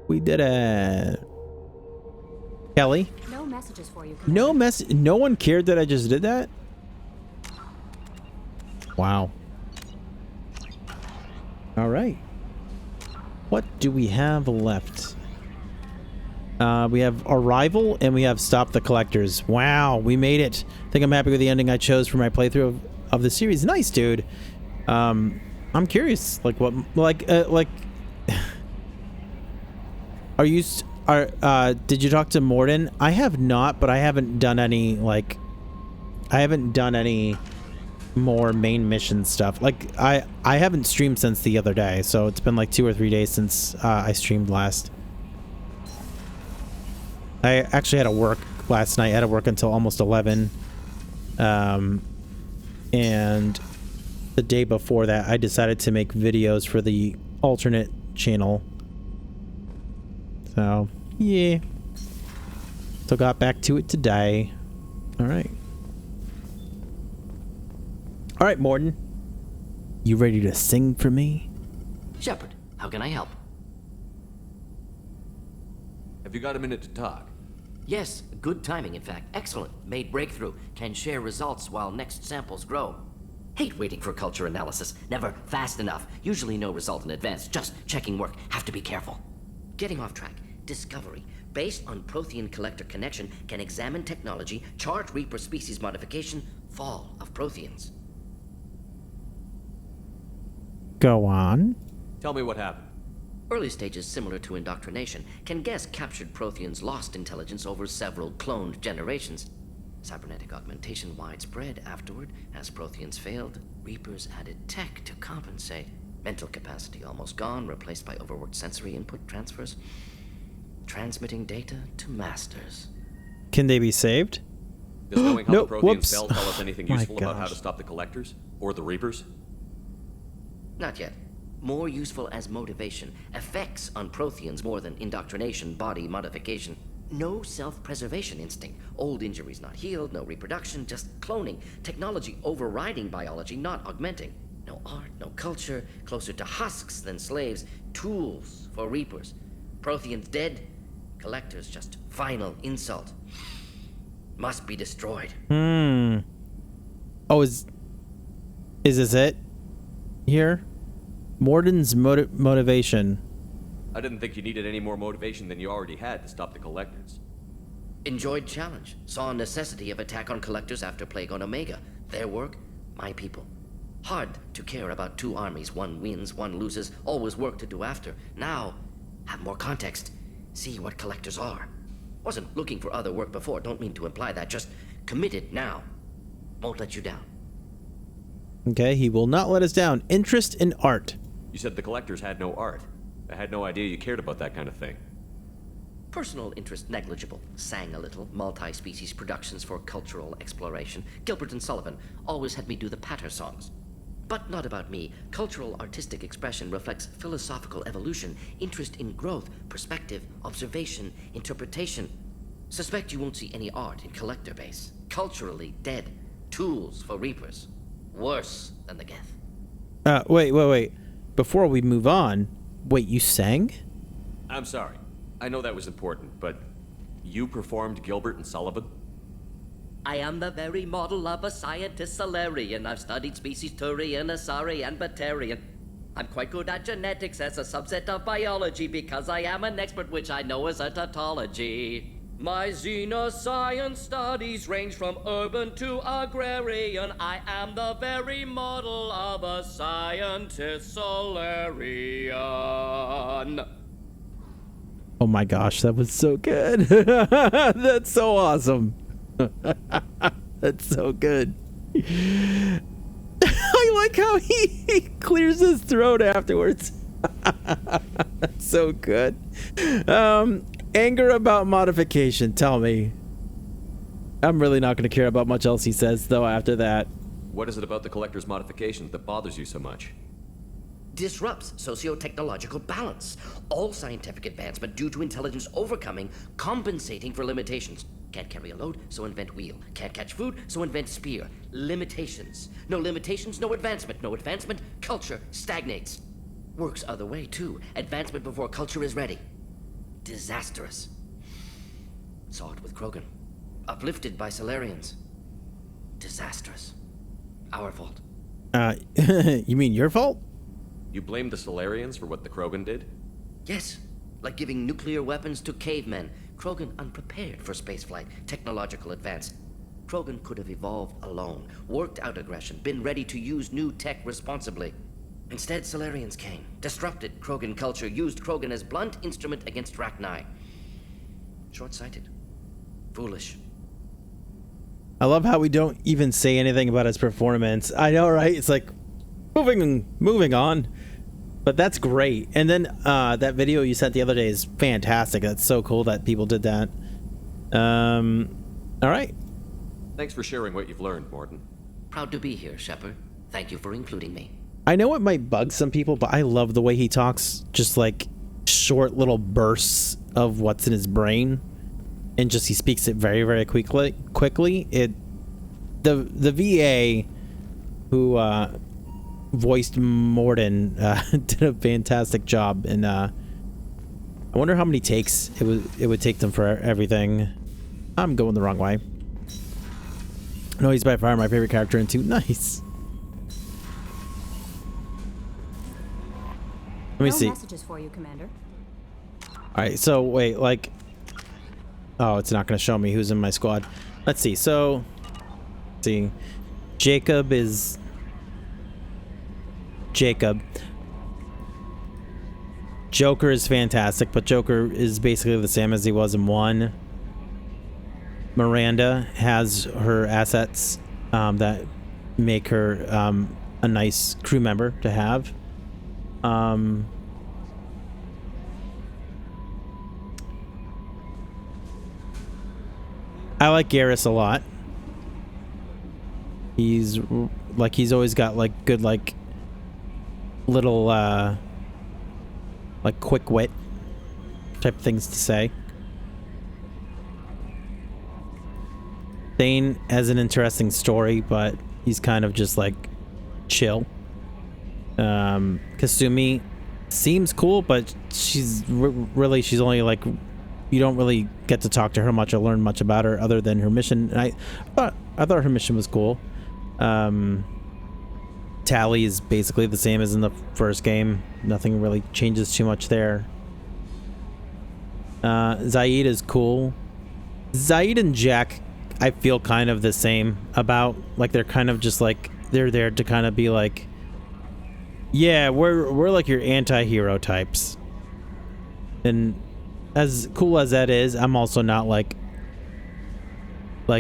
We did it. Kelly? No messages for you. No one cared that I just did that? Wow. All right. What do we have left? We have Arrival and we have Stop the Collectors. Wow, we made it. I think I'm happy with the ending I chose for my playthrough of the series. Nice, dude. I'm curious, like what, did you talk to Morden? I have not, but I haven't done any, more main mission stuff. Like, I haven't streamed since the other day, so it's been like 2 or 3 days since I streamed last. I actually had to work last night. I had to work until almost 11. And the day before that, I decided to make videos for the alternate channel. So, yeah. So got back to it today. All right. All right, Morden. You ready to sing for me? Shepard, how can I help? Have you got a minute to talk? Yes, good timing, in fact. Excellent. Made breakthrough. Can share results while next samples grow. Hate waiting for culture analysis. Never fast enough. Usually no result in advance. Just checking work. Have to be careful. Getting off track. Discovery. Based on Prothean collector connection, can examine technology, chart Reaper species modification, fall of Protheans. Go on. Tell me what happened. Early stages similar to indoctrination. Can guess captured Protheans lost intelligence over several cloned generations. Cybernetic augmentation widespread afterward. As Protheans failed, Reapers added tech to compensate. Mental capacity almost gone, replaced by overworked sensory input transfers. Transmitting data to masters. Can they be saved? Does knowing how Nope, the Protheans whoops. fell tell us anything My useful about how gosh. to stop the Collectors? Or the Reapers? Not yet. More useful as motivation. Effects on Protheans more than indoctrination, body modification. No self-preservation instinct. Old injuries not healed, no reproduction, just cloning. Technology overriding biology, not augmenting. No art, no culture, closer to husks than slaves. Tools for Reapers. Protheans dead, Collectors just final insult. Must be destroyed. Oh, is this it? Here? Morden's motivation. I didn't think you needed any more motivation than you already had to stop the Collectors. Enjoyed challenge. Saw necessity of attack on Collectors after Plague on Omega. Their work, my people. Hard to care about two armies. One wins, one loses. Always work to do after. Now, have more context. See what Collectors are. Wasn't looking for other work before. Don't mean to imply that. Just committed now. Won't let you down. Okay, he will not let us down. Interest in art. You said the Collectors had no art. I had no idea you cared about that kind of thing. Personal interest negligible. Sang a little. Multi-species productions for cultural exploration. Gilbert and Sullivan always had me do the patter songs. But not about me. Cultural artistic expression reflects philosophical evolution, interest in growth, perspective, observation, interpretation. Suspect you won't see any art in collector base. Culturally dead. Tools for reapers. Worse than the Geth. Wait. Before we move on, wait, you sang? I'm sorry. I know that was important, but you performed Gilbert and Sullivan? I am the very model of a scientist Solarian. I've studied species Turian, Asari, and Batarian. I'm quite good at genetics as a subset of biology because I am an expert which I know as a tautology. My xenoscience studies range from urban to agrarian. I am the very model of a scientist Solarian. Oh my gosh, that was so good. That's so awesome. That's so good. I like how he clears his throat afterwards. That's so good. Anger about modification. Tell me. I'm really not going to care about much else he says, though, after that. What is it about the Collector's modifications that bothers you so much? Disrupts socio-technological balance. All scientific advancement due to intelligence overcoming, compensating for limitations. Can't carry a load, so invent wheel. Can't catch food, so invent spear. Limitations. No limitations, no advancement. No advancement, culture stagnates. Works other way, too. Advancement before culture is ready. disastrous. Saw it with Krogan. Uplifted by Solarians. Disastrous. Our fault. You mean your fault? You blame the Solarians for what the Krogan did? Yes, like giving nuclear weapons to cavemen. Krogan unprepared for spaceflight, technological advance. Krogan could have evolved alone, worked out aggression, been ready to use new tech responsibly. Instead, Solarians came, disrupted Krogan culture, used Krogan as blunt instrument against Rachni. Short-sighted. Foolish. I love how we don't even say anything about his performance. I know, right? It's like moving on. But that's great. And then that video you sent the other day is fantastic. That's so cool that people did that. All right. Thanks for sharing what you've learned, Morton. Proud to be here, Shepard. Thank you for including me. I know it might bug some people, but I love the way he talks. Just like short little bursts of what's in his brain. And just he speaks it very, very quickly. The VA who voiced Morton did a fantastic job, and I wonder how many takes it would take them for everything. I'm going the wrong way. No, he's by far my favorite character in 2. Nice. Let me see. Messages for you, Commander. All right, so wait, like, oh, it's not going to show me who's in my squad. Let's see. So, let's see, Jacob is Jacob. Joker is fantastic, but Joker is basically the same as he was in 1. Miranda has her assets that make her a nice crew member to have. I like Garrus a lot. He's always got like good like little like quick wit type things to say. Thane has an interesting story, but he's kind of just like chill. Kasumi seems cool, but she's really she's only like, you don't really get to talk to her much or learn much about her other than her mission. And I thought her mission was cool. Tally is basically the same as in the first game. Nothing really changes too much there. Zaid is cool. Zaid and Jack, I feel kind of the same about. Like, they're kind of just like, they're there to kind of be like, yeah, we're like your anti-hero types. And as cool as that is, I'm also not like,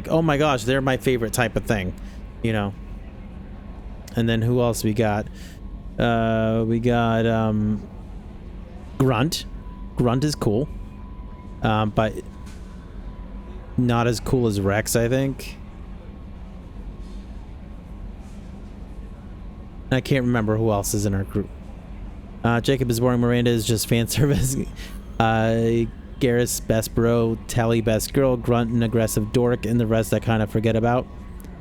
oh my gosh, they're my favorite type of thing, you know. And then who else we got? We got Grunt. Grunt is cool, but not as cool as Rex, I think. I can't remember who else is in our group. Jacob is boring. Miranda is just fan service. Garrus, best bro. Tally, best girl. Grunt, and aggressive dork. And the rest I kind of forget about.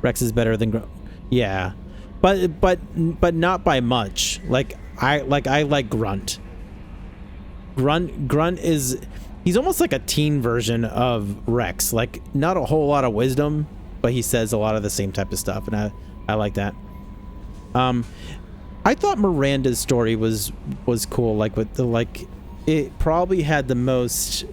Rex is better than Grunt. Yeah, but not by much. I like Grunt. Grunt is, he's almost like a teen version of Rex. Like, not a whole lot of wisdom, but he says a lot of the same type of stuff, and I like that. I thought Miranda's story was cool. Like, with the, like, it probably had the most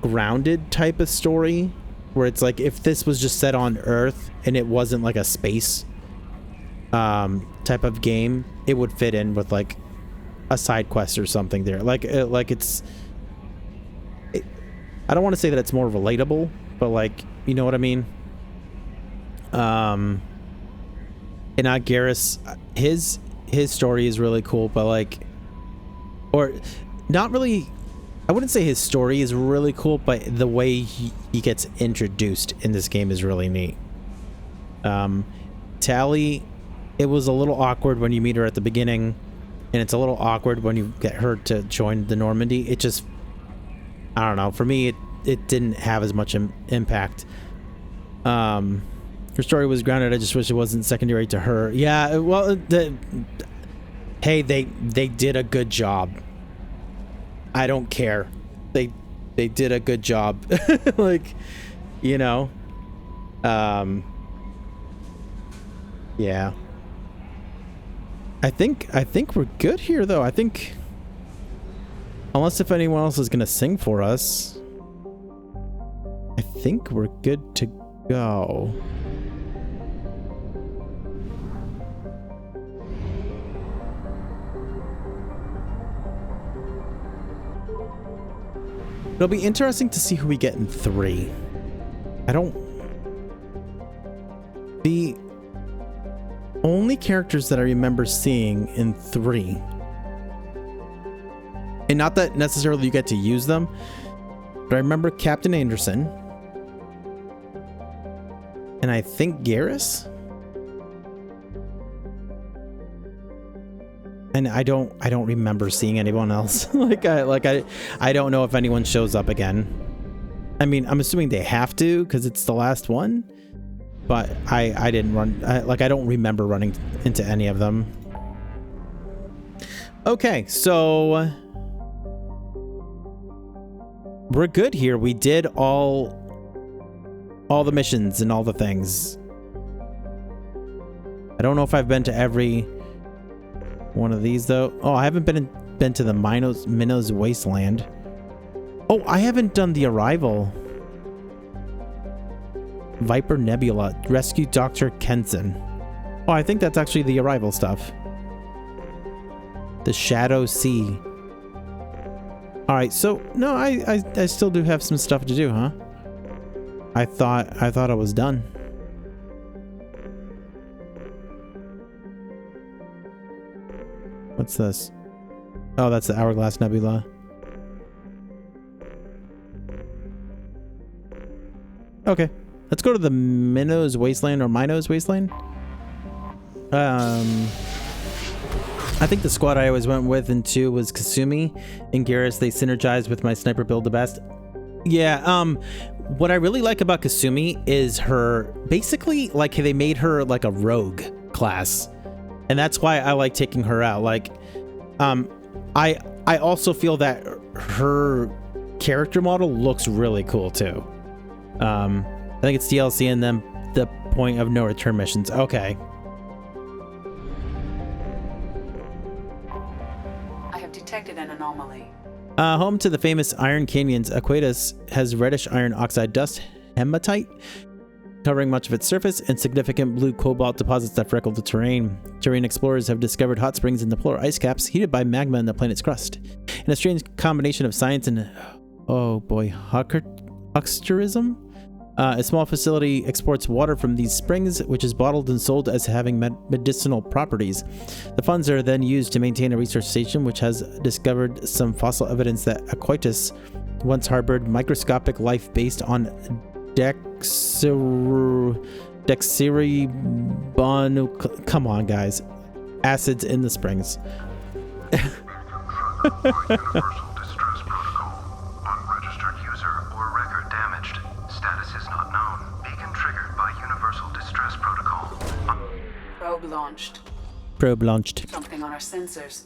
grounded type of story, where it's like, if this was just set on Earth and it wasn't like a space type of game, it would fit in with like a side quest or something there. Like it's, I don't want to say that it's more relatable, but like, you know what I mean? And not Garrus, his story is really cool, but like, or not really, I wouldn't say his story is really cool, but the way he gets introduced in this game is really neat. Tally, it was a little awkward when you meet her at the beginning, and it's a little awkward when you get her to join the Normandy. It just, I don't know, for me it didn't have as much impact. Her story was grounded. I just wish it wasn't secondary to her. Yeah, well, hey, they did a good job. I don't care. They did a good job. Like, you know. Yeah. I think we're good here though. I think unless if anyone else is gonna sing for us, I think we're good to go. It'll be interesting to see who we get in 3. The only characters that I remember seeing in 3, and not that necessarily you get to use them, but I remember Captain Anderson, and I think Garrus, and I don't remember seeing anyone else. I don't know if anyone shows up again. I mean, I'm assuming they have to because it's the last one, but I didn't run. I don't remember running into any of them. Okay, so we're good here. We did all the missions and all the things. I don't know if I've been to every one of these though. Oh, I haven't been to the Minnows Wasteland. Oh, I haven't done the Arrival. Viper Nebula. Rescue Dr. Kenson. Oh, I think that's actually the Arrival stuff. The Shadow Sea. Alright, so no, I still do have some stuff to do, huh? I thought I was done. What's this? Oh, that's the Hourglass Nebula. Okay. Let's go to the Minnows Wasteland or Minos Wasteland. I think the squad I always went with in 2 was Kasumi and Garrus. They synergized with my sniper build the best. Yeah, what I really like about Kasumi is her, basically, like, they made her like a rogue class. And that's why I like taking her out. Like, I also feel that her character model looks really cool too. I think it's DLC and then the point of no return missions. Okay. I have detected an anomaly. Home to the famous Iron Canyons, Aquatus has reddish iron oxide dust, hematite, covering much of its surface, and significant blue cobalt deposits that freckle the terrain. Terrain explorers have discovered hot springs in the polar ice caps heated by magma in the planet's crust. In a strange combination of science and, oh boy, hucksterism? A small facility exports water from these springs, which is bottled and sold as having medicinal properties. The funds are then used to maintain a research station, which has discovered some fossil evidence that Aquatus once harbored microscopic life based on come on, guys. Acids in the springs. Probe launched. Something on our sensors.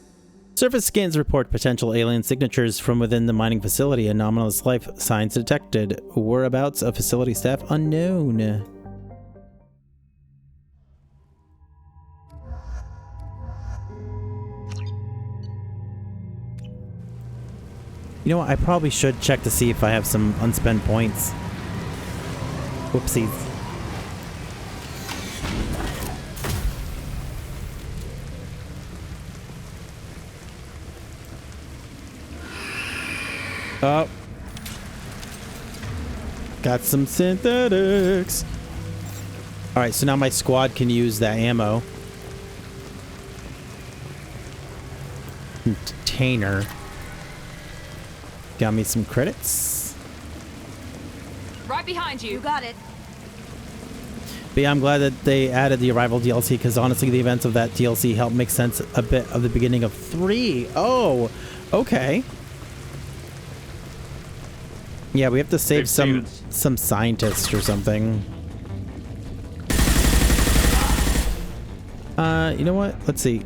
Surface scans report potential alien signatures from within the mining facility. Anomalous life signs detected. Whereabouts of facility staff unknown. You know what? I probably should check to see if I have some unspent points. Whoopsies. Oh. Got some synthetics. Alright, so now my squad can use that ammo. Container. Got me some credits. Right behind you. You got it. But yeah, I'm glad that they added the Arrival DLC, because honestly, the events of that DLC helped make sense a bit of the beginning of 3. Oh, okay. Yeah, we have to save some scientist or something. You know what? Let's see.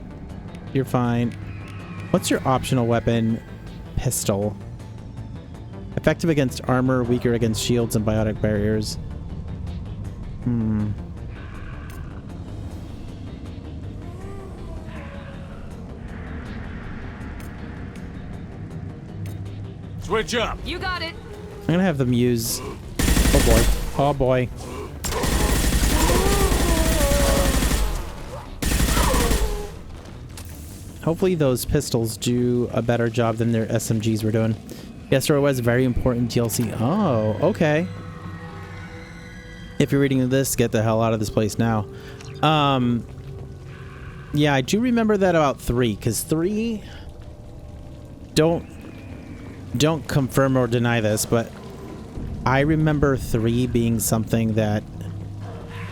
You're fine. What's your optional weapon? pistol. Effective against armor, weaker against shields and biotic barriers. Switch up. You got it. I'm gonna have them use... Oh boy. Oh boy. Hopefully those pistols do a better job than their SMGs were doing. Yes, there was very important DLC. Oh, okay. If you're reading this, get the hell out of this place now. Yeah, I do remember that about 3, because 3... Don't confirm or deny this, but I remember 3 being something that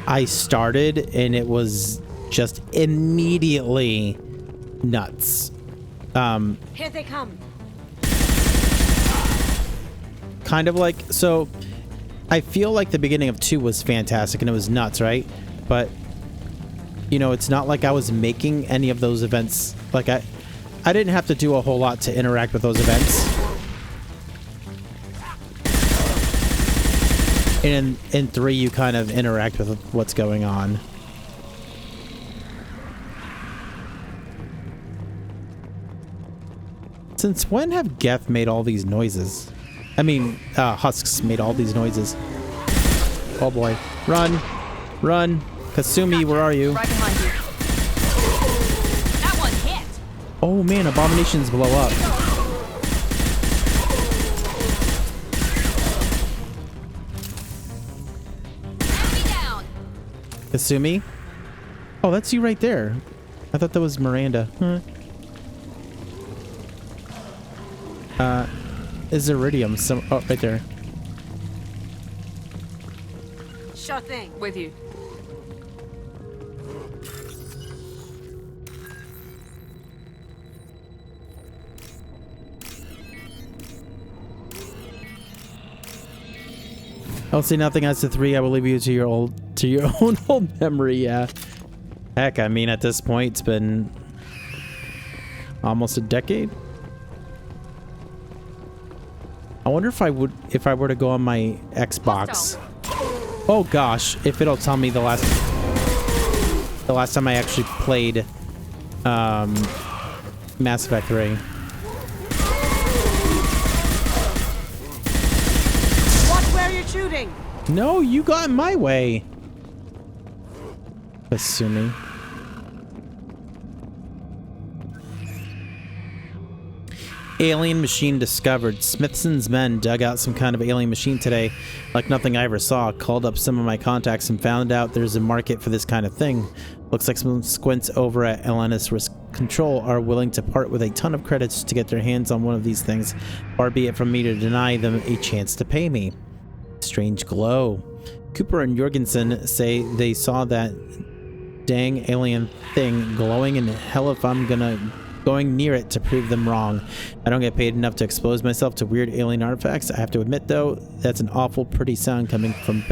I started and it was just immediately nuts. Here they come. Kind of like, so I feel like the beginning of 2 was fantastic and it was nuts, right? But you know, it's not like I was making any of those events. Like I didn't have to do a whole lot to interact with those events. And in 3, you kind of interact with what's going on. Since when have Geth made all these noises? I mean, Husks made all these noises. Oh boy. Run! Run! Kasumi, where are you? Right behind you. That one hit. Oh man, abominations blow up. Enemy down. Kasumi? Oh, that's you right there. I thought that was Miranda. Huh. Is Iridium some? Oh, right there. Sure thing. With you. I'll say nothing as to 3. I will leave you to your own old memory. Yeah. Heck, I mean, at this point, it's been almost a decade. I wonder if I were to go on my Xbox. Oh gosh, if it'll tell me the last time I actually played Mass Effect 3. Watch where you're shooting. No, you got in my way. Assuming. Alien machine discovered. Smithson's men dug out some kind of alien machine today, like nothing I ever saw. Called up some of my contacts and found out there's a market for this kind of thing. Looks like some squints over at Atlantis Risk Control are willing to part with a ton of credits to get their hands on one of these things. Far be it from me to deny them a chance to pay me. Strange glow. Cooper and Jorgensen say they saw that dang alien thing glowing in hell if I'm going near it to prove them wrong. I don't get paid enough to expose myself to weird alien artifacts. I have to admit though, that's an awful pretty sound coming from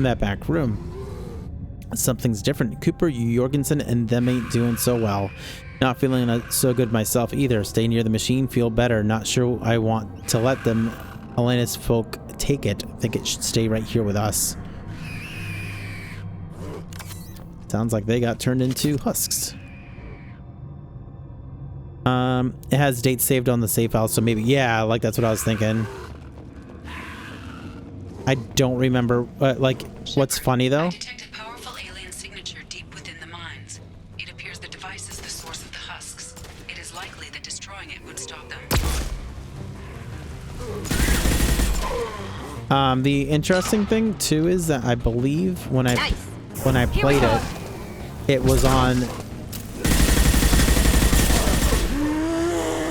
that back room. Something's different. Cooper, Jorgensen, and them ain't doing so well. Not feeling so good myself either. Stay near the machine, feel better. Not sure I want to let them Atlantis folk take it. Think it should stay right here with us. Sounds like they got turned into husks. It has dates saved on the save file, so maybe, yeah, like that's what I was thinking. I don't remember, like, what's funny though? I detected powerful alien signature deep within the mines. It appears the device is the source of the husks. It is likely that destroying it would stop them. The interesting thing too is that I believe when I played it, it was on.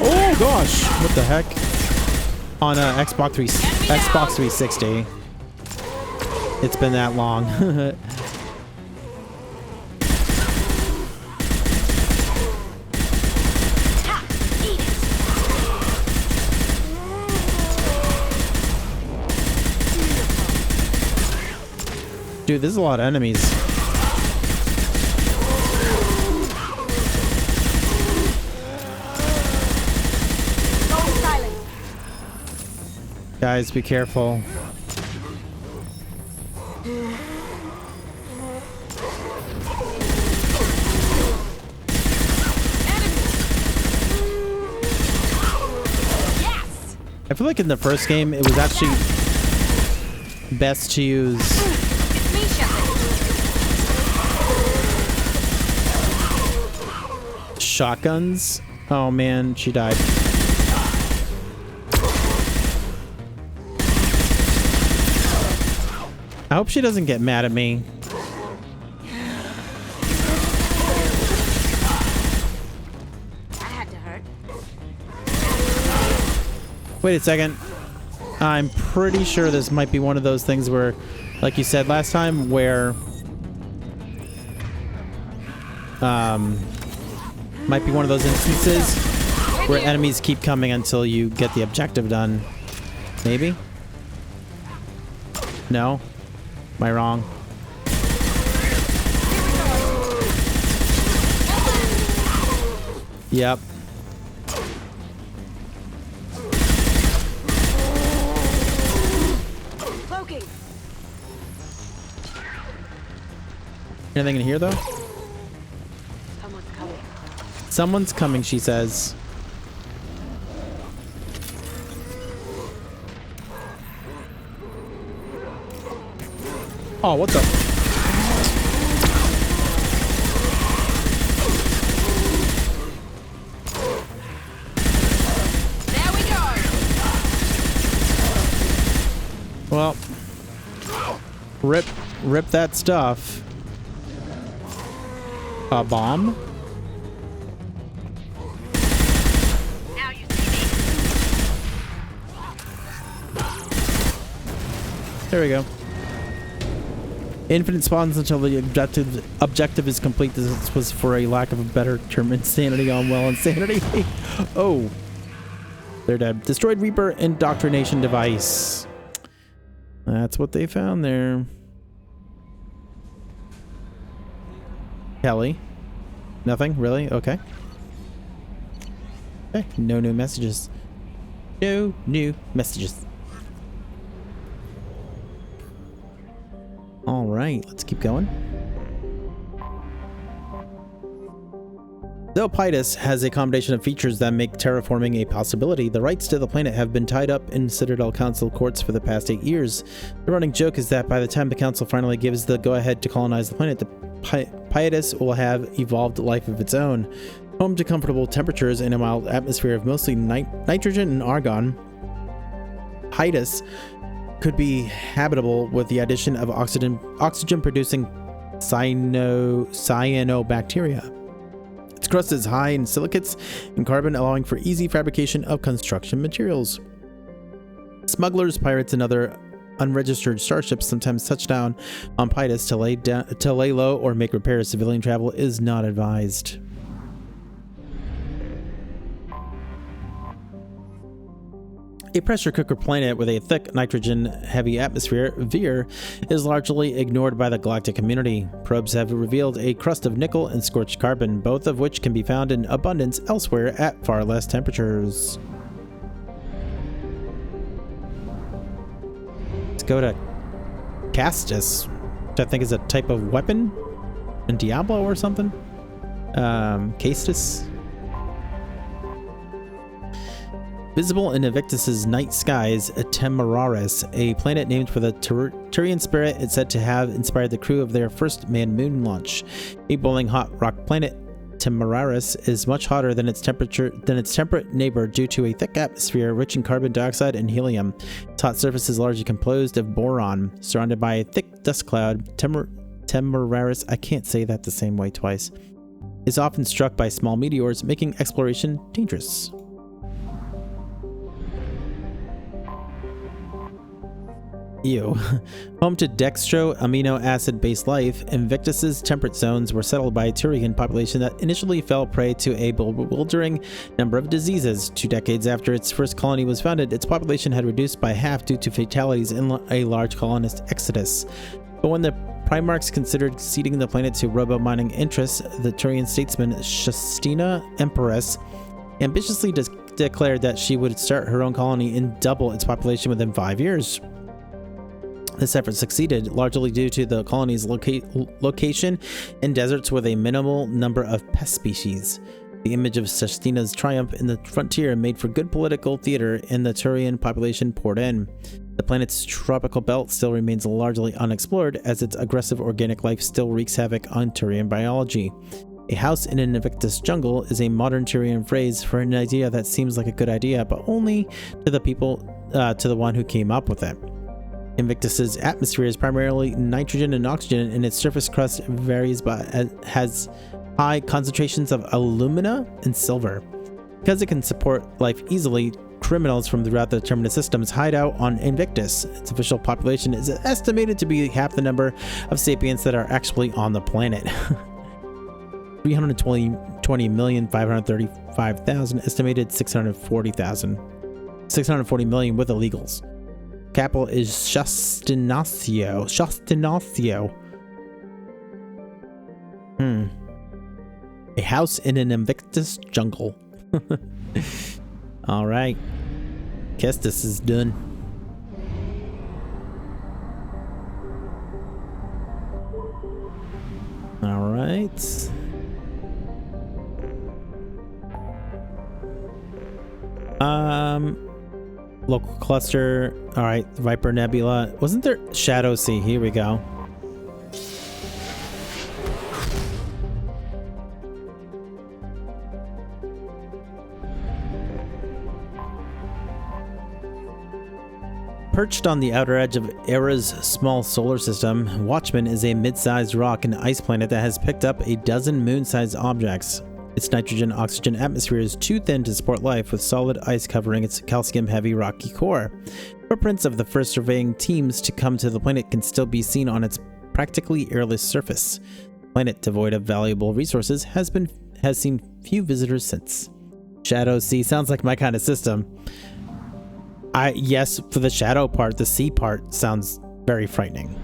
Oh gosh, what the heck? On Xbox 360. It's been that long. Dude, there's a lot of enemies. Go silent. Guys, be careful. Yes! I feel like in the first game, it was actually best to use It's me, Shepard. shotguns. Oh man, she died. I hope she doesn't get mad at me. That had to hurt. Wait a second. I'm pretty sure this might be one of those things where, like you said last time, where might be one of those instances where enemies keep coming until you get the objective done. Maybe? No? Am I wrong? Yep. Cloaking. Anything in here though? Someone's coming. Someone's coming, she says. Oh, what the? There we go. Well, rip that stuff. A bomb? Now you see me. There we go. Infinite spawns until the objective is complete. This was, for a lack of a better term, insanity on well insanity. Oh, they're dead. Destroyed Reaper indoctrination device. That's what they found there. Kelly. Nothing? Really? Okay. Okay. No new messages. No new messages. All right, let's keep going. Though Pydus has a combination of features that make terraforming a possibility, the rights to the planet have been tied up in Citadel Council courts for the past 8 years. The running joke is that by the time the Council finally gives the go-ahead to colonize the planet, the Pydus will have evolved life of its own. Home to comfortable temperatures and a mild atmosphere of mostly nitrogen and argon, Pydus could be habitable with the addition of oxygen-producing cyanobacteria. Its crust is high in silicates and carbon, allowing for easy fabrication of construction materials. Smugglers, pirates, and other unregistered starships sometimes touch down on Pydus to lay low or make repairs. Civilian travel is not advised. A pressure cooker planet with a thick nitrogen-heavy atmosphere, Vir, is largely ignored by the galactic community. Probes have revealed a crust of nickel and scorched carbon, both of which can be found in abundance elsewhere at far less temperatures. Let's go to Castus, which I think is a type of weapon in Diablo or something. Castus. Visible in Invictus's night skies, Temeraris, a planet named for the Turian spirit it's said to have inspired the crew of their first manned moon launch. A boiling hot rock planet, Temeraris is much hotter than its temperate neighbor due to a thick atmosphere rich in carbon dioxide and helium. Its hot surface is largely composed of boron. Surrounded by a thick dust cloud, Temeraris, I can't say that the same way twice, is often struck by small meteors, making exploration dangerous. Ew. Home to dextro amino acid based life, Invictus's temperate zones were settled by a Turian population that initially fell prey to a bewildering number of diseases. 2 decades after its first colony was founded, its population had reduced by half due to fatalities in a large colonist exodus. But when the Primarchs considered ceding the planet to robo-mining interests, the Turian statesman Shastina Empress ambitiously declared that she would start her own colony and double its population within 5 years. This effort succeeded, largely due to the colony's location in deserts with a minimal number of pest species. The image of Sestina's triumph in the frontier made for good political theater, and the Turian population poured in. The planet's tropical belt still remains largely unexplored, as its aggressive organic life still wreaks havoc on Turian biology. A house in an Invictus jungle is a modern Turian phrase for an idea that seems like a good idea, but only to the one who came up with it. Invictus's atmosphere is primarily nitrogen and oxygen, and its surface crust varies but has high concentrations of alumina and silver. Because it can support life easily, criminals from throughout the Terminus systems hide out on Invictus. Its official population is estimated to be half the number of sapiens that are actually on the planet. 320,535,000, estimated 640,000. 640 million with illegals. Capital is Shastinacio. A house in an Invictus jungle. All right. Guess this is done. All right. Local cluster. All right, Viper Nebula. Wasn't there Shadow Sea? Here we go. Perched on the outer edge of Era's small solar system, Watchman is a mid-sized rock and ice planet that has picked up a dozen moon-sized objects. Its nitrogen-oxygen atmosphere is too thin to support life, with solid ice covering its calcium-heavy rocky core. Footprints of the first surveying teams to come to the planet can still be seen on its practically airless surface. The planet, devoid of valuable resources, has seen few visitors since. Shadow Sea sounds like my kind of system. Yes, for the shadow part, the sea part sounds very frightening.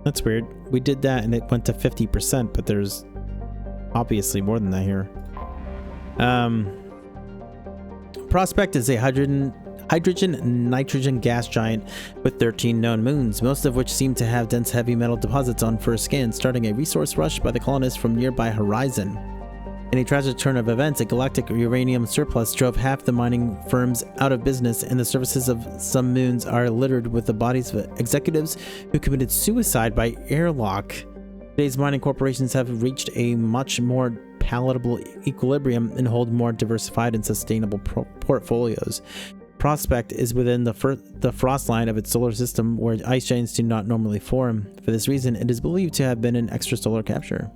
That's weird. We did that and it went to 50%, but there's obviously more than that here. Prospect is a hydrogen-nitrogen gas giant with 13 known moons, most of which seem to have dense heavy metal deposits on first scan, starting a resource rush by the colonists from nearby Horizon. In a tragic turn of events, a galactic uranium surplus drove half the mining firms out of business, and the surfaces of some moons are littered with the bodies of executives who committed suicide by airlock. Today's mining corporations have reached a much more palatable equilibrium and hold more diversified and sustainable portfolios. Prospect is within the frost line of its solar system, where ice giants do not normally form. For this reason, it is believed to have been an extrasolar capture.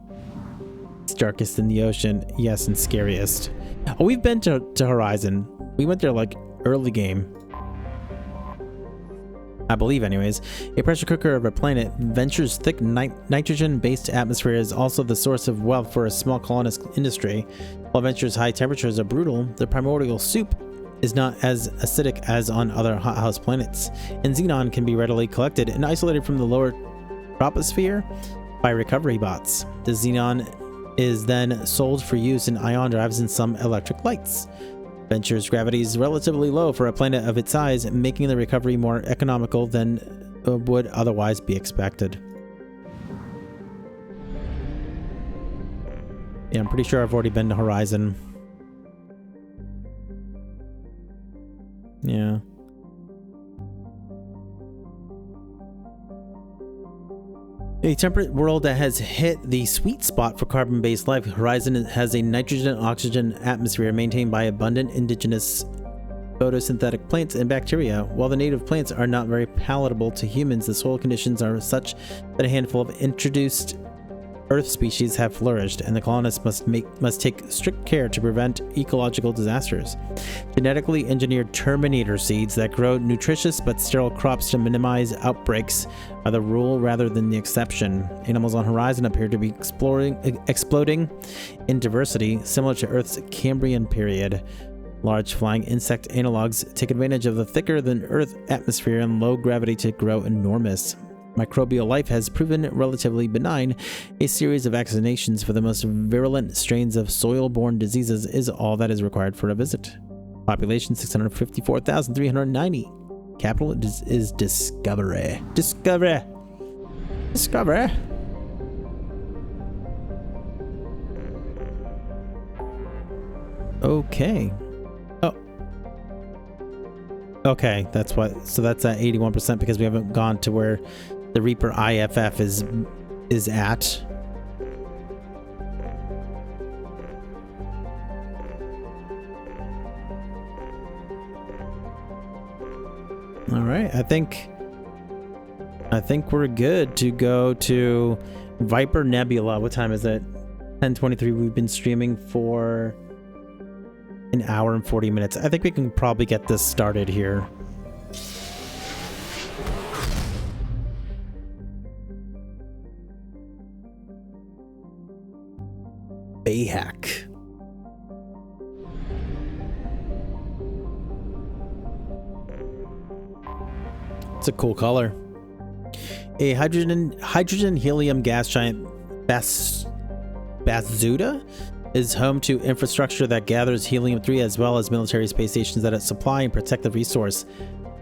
It's darkest in the ocean, yes, and scariest. Oh, we've been to Horizon. We went there like early game, I believe anyways. A pressure cooker of a planet, Venture's thick nitrogen-based atmosphere is also the source of wealth for a small colonist industry. While Venture's high temperatures are brutal, the primordial soup is not as acidic as on other hothouse planets, and xenon can be readily collected and isolated from the lower troposphere by recovery bots. The xenon is then sold for use in ion drives and some electric lights. Venture's gravity is relatively low for a planet of its size, making the recovery more economical than would otherwise be expected. Yeah, I'm pretty sure I've already been to Horizon. Yeah. A temperate world that has hit the sweet spot for carbon-based life, Horizon has a nitrogen-oxygen atmosphere maintained by abundant indigenous photosynthetic plants and bacteria. While the native plants are not very palatable to humans, the soil conditions are such that a handful of introduced Earth species have flourished, and the colonists must take strict care to prevent ecological disasters. Genetically engineered Terminator seeds that grow nutritious but sterile crops to minimize outbreaks are the rule rather than the exception. Animals on Horizon appear to be exploding in diversity, similar to Earth's Cambrian period. Large flying insect analogs take advantage of the thicker than Earth atmosphere and low gravity to grow enormous. microbial life has proven relatively benign, a series of vaccinations for the most virulent strains of soil-borne diseases is all that is required for a visit. Population 654,390. Capital is Discovery. Discovery. Discovery. Okay. Oh. Okay, that's what. So that's at 81% because we haven't gone to where the Reaper IFF is at. All right, I think we're good to go to Viper Nebula. What time is it? 10:23. We've been streaming for an hour and 40 minutes. I think we can probably get this started here. Bayhack. It's a cool color. A hydrogen helium gas giant Basuda is home to infrastructure that gathers helium-3 as well as military space stations that supply and protect the resource.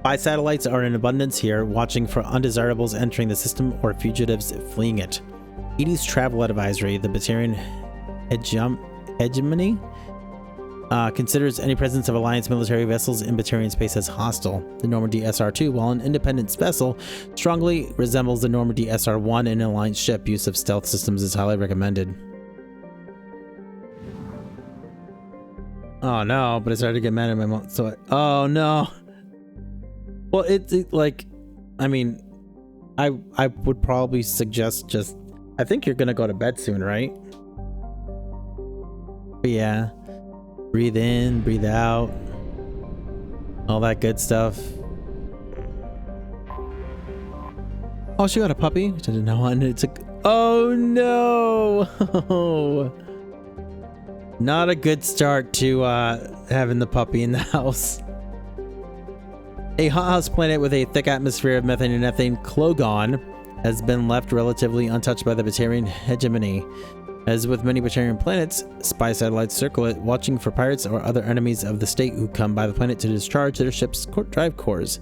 Spy satellites are in abundance here, watching for undesirables entering the system or fugitives fleeing it. Edie's travel advisory, the Batarian hegemony, considers any presence of Alliance military vessels in Batarian space as hostile. The Normandy SR-2, while an independent vessel, strongly resembles the Normandy SR-1, an Alliance ship. Use of stealth systems is highly recommended. Oh no, but I started to get mad at my mom. So, oh no. Well, it like, I mean, I would probably suggest just, I think you're gonna go to bed soon, right? But yeah, breathe in, breathe out, all that good stuff. Oh, she got a puppy, which I didn't know. And it's a, oh no. Not a good start to having the puppy in the house. A hothouse planet with a thick atmosphere of methane and ethane, Klogon, has been left relatively untouched by the Batarian hegemony. As with many Batarian planets, spy satellites circle it, watching for pirates or other enemies of the state who come by the planet to discharge their ship's drive cores.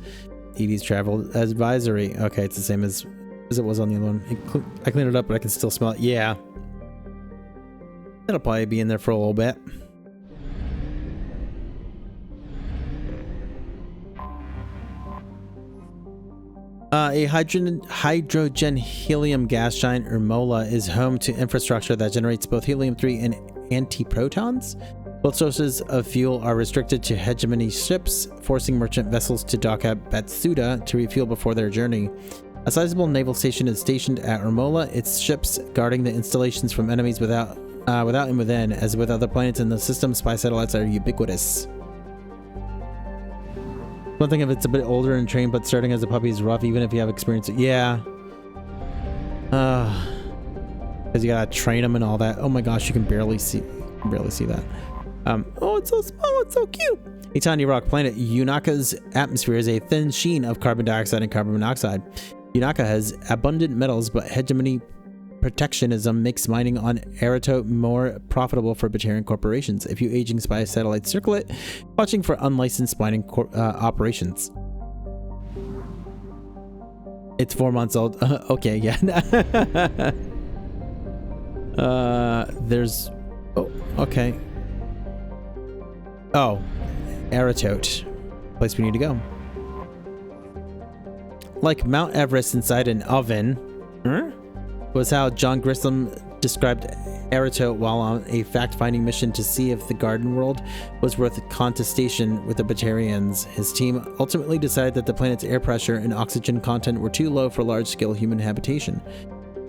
Edie's travel advisory. Okay, it's the same as it was on the other one. I cleaned it up, but I can still smell it. Yeah. It'll probably be in there for a little bit. A hydrogen helium gas giant Urmola is home to infrastructure that generates both helium-3 and antiprotons. Both sources of fuel are restricted to hegemony ships, forcing merchant vessels to dock at Basuda to refuel before their journey. A sizable naval station is stationed at Urmola, its ships guarding the installations from enemies without and within. As with other planets in the system, spy satellites are ubiquitous. One thing if it's a bit older and trained, but starting as a puppy is rough, even if you have experience. Yeah. Because you gotta train them and all that. Oh my gosh, you can barely see that. Oh, it's so small, it's so cute. A tiny rock planet, Unaka's atmosphere is a thin sheen of carbon dioxide and carbon monoxide. Unaka has abundant metals, but hegemony protectionism makes mining on Eratote more profitable for Batarian corporations. A few aging spy satellites circle it, watching for unlicensed mining operations. It's 4 months old. Okay, yeah. There's... Oh, okay. Oh, Eratote. Place we need to go. Like Mount Everest inside an oven. Was how John Grissom described Eratote while on a fact-finding mission to see if the garden world was worth contestation with the Batarians. His team ultimately decided that the planet's air pressure and oxygen content were too low for large-scale human habitation.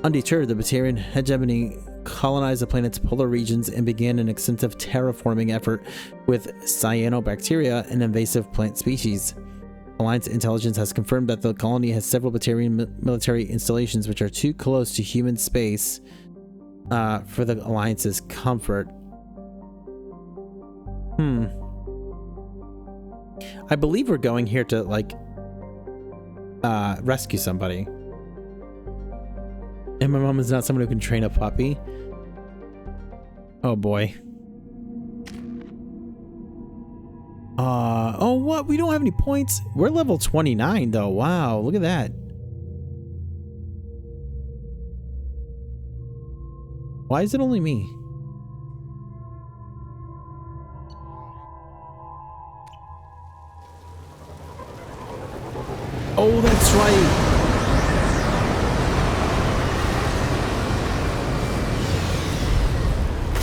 Undeterred, the Batarian hegemony colonized the planet's polar regions and began an extensive terraforming effort with cyanobacteria, an invasive plant species. Alliance intelligence has confirmed that the colony has several Batarian military installations which are too close to human space for the Alliance's comfort. I believe we're going here to, like, rescue somebody. And my mom is not someone who can train a puppy. Oh boy. Oh what? We don't have any points. We're level 29 though. Wow, look at that. Why is it only me? Oh, that's right.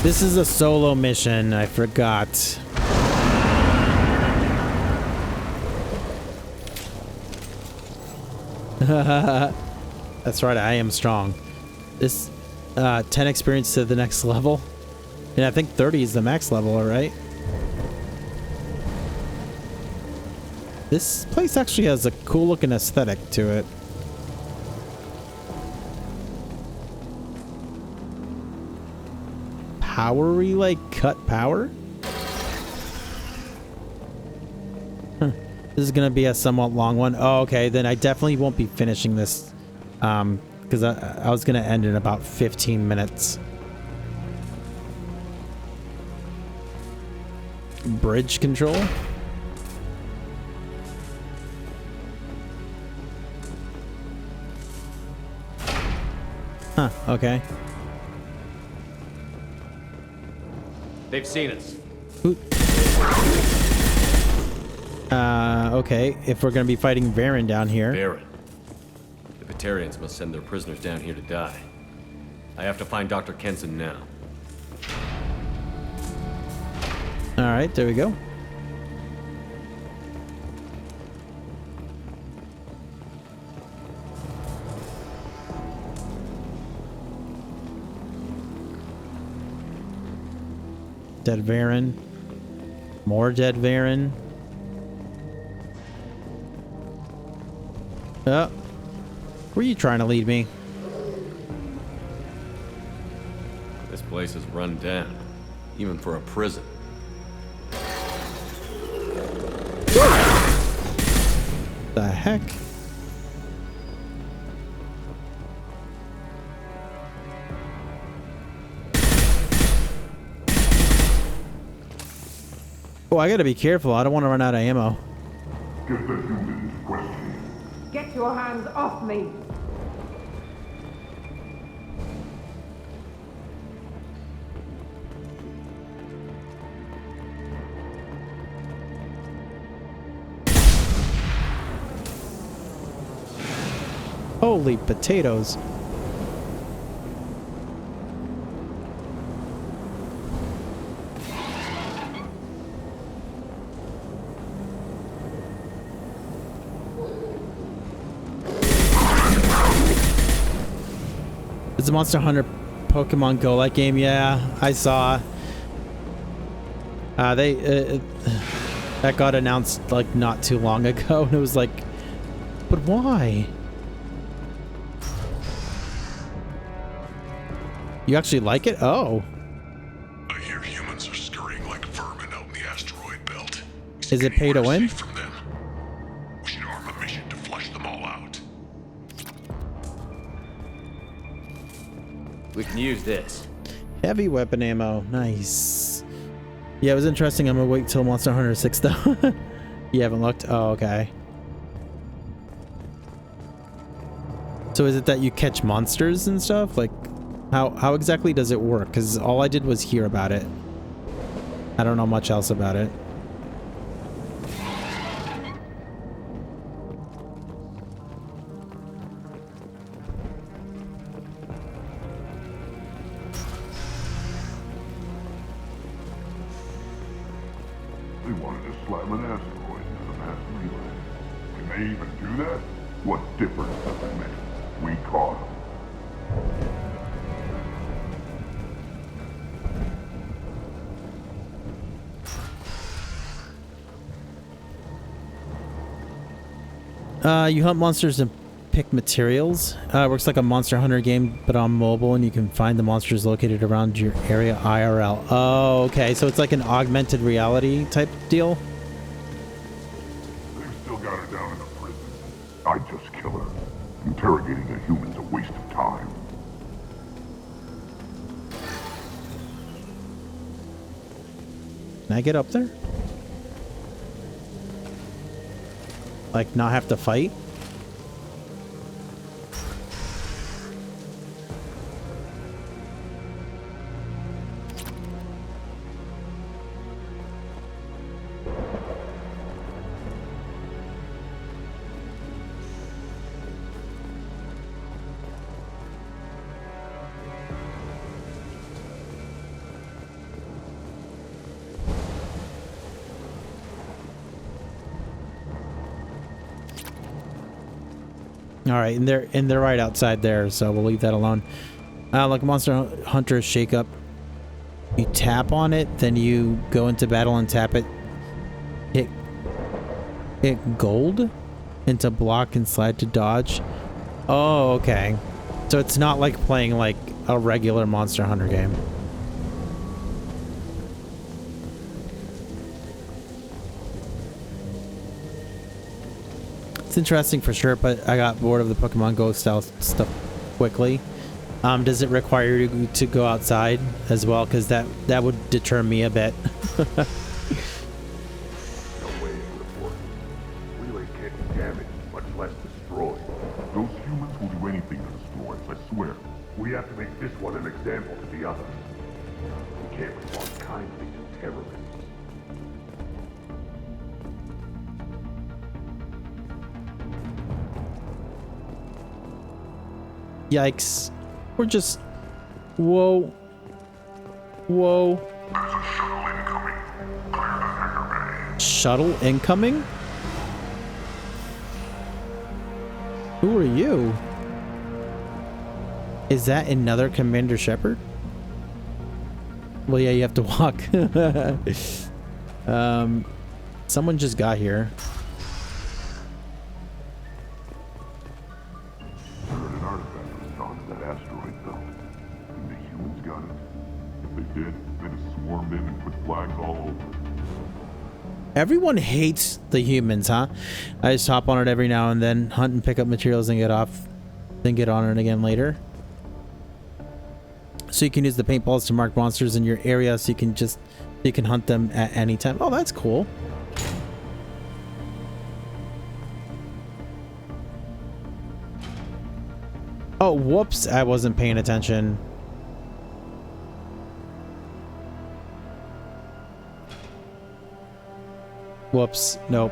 This is a solo mission. I forgot. That's right. I am strong. This 10 experience to the next level. And I think 30 is the max level, all right? This place actually has a cool looking aesthetic to it. Power relay cut power? Huh. This is gonna be a somewhat long one. Oh, okay, then I definitely won't be finishing this. Because I was gonna end in about 15 minutes. Bridge control? Huh, okay. They've seen us. Okay. If we're gonna be fighting Varen down here. Baron. The Batarians must send their prisoners down here to die. I have to find Dr. Kenson now. Alright, there we go. Dead Varen. More dead Varen. Oh. Where are you trying to lead me? This place is run down, even for a prison. The heck? Oh, I gotta be careful. I don't want to run out of ammo. Get the humans questioning. Get your hands off me! Holy potatoes. It's a Monster Hunter Pokemon Go like game. Yeah, I saw. That got announced like not too long ago, and it was like, but why? You actually like it? Oh. I hear humans are scurrying like vermin out in the asteroid belt. Is it pay to win? From them. We should arm a mission to flush them all out. We can use this. Heavy weapon ammo. Nice. Yeah, it was interesting. I'm gonna wait till Monster Hunter 6 though. You haven't looked? Oh, okay. So is it that you catch monsters and stuff? Like, how exactly does it work? Because all I did was hear about it. I don't know much else about it. They wanted to slam an asteroid into the mass relay. Can they even do that? What difference does it make? We caught them. You hunt monsters and pick materials. Works like a Monster Hunter game, but on mobile, and you can find the monsters located around your area IRL. Oh, okay. So it's like an augmented reality type deal. They've still got her down in the prison. I'd just kill her. Interrogating a human's a waste of time. Can I get up there? Like, not have to fight? All right, and they're right outside there, so we'll leave that alone. Like Monster Hunter Shake Up, you tap on it, then you go into battle and tap it. Hit gold into block and slide to dodge. Oh, okay. So it's not like playing like a regular Monster Hunter game. It's interesting for sure, but I got bored of the Pokemon Go style stuff quickly. Does it require you to go outside as well? Because that would deter me a bit. No way to report. Relay can't be damaged, much less destroyed. Those humans will do anything to destroy us, I swear. We have to make this one an example to the others. We can't respond kindly to terrorists. Yikes. We're just... Whoa. Whoa. Shuttle incoming? Who are you? Is that another Commander Shepard? Well, yeah, you have to walk. Someone just got here. Everyone hates the humans, huh? I just hop on it every now and then, hunt and pick up materials and get off, then get on it again later. So you can use the paintballs to mark monsters in your area, so you can hunt them at any time. Oh, that's cool. Oh, whoops, I wasn't paying attention. Whoops, nope.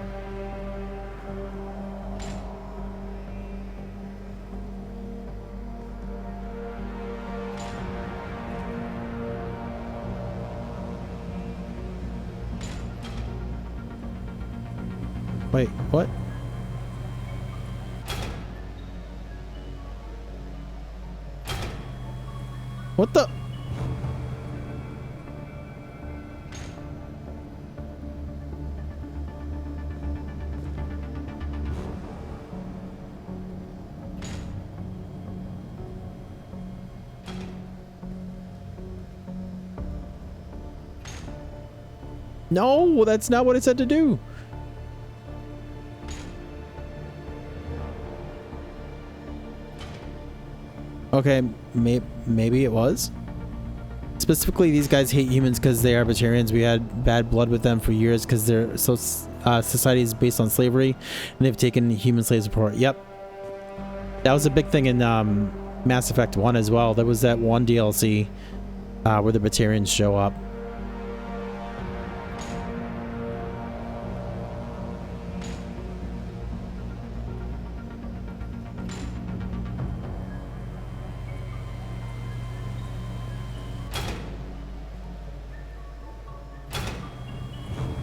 Wait, what? What the? No, that's not what it said to do. Okay, maybe it was. Specifically, these guys hate humans because they are Batarians. We had bad blood with them for years because their society is based on slavery, and they've taken human slaves apart. Yep, that was a big thing in Mass Effect 1 as well. There was that one DLC where the Batarians show up.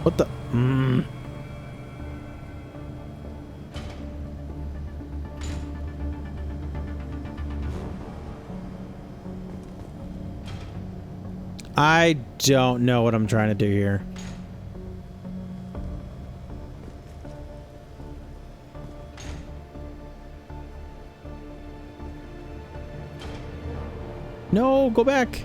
What the? I don't know what I'm trying to do here. No, go back.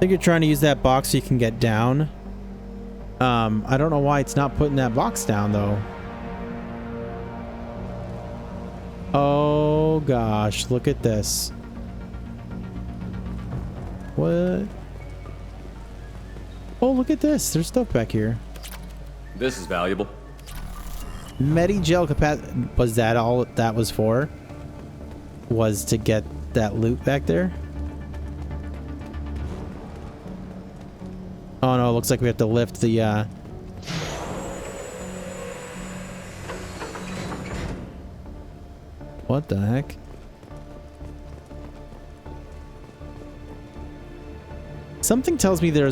think you're trying to use that box so you can get down. I don't know why it's not putting that box down though. Oh gosh, look at this. What? Oh, look at this. There's stuff back here. This is valuable. Medigel capacity. Was that all that was for? Was to get that loot back there? Oh no, it looks like we have to lift the What the heck? Something tells me there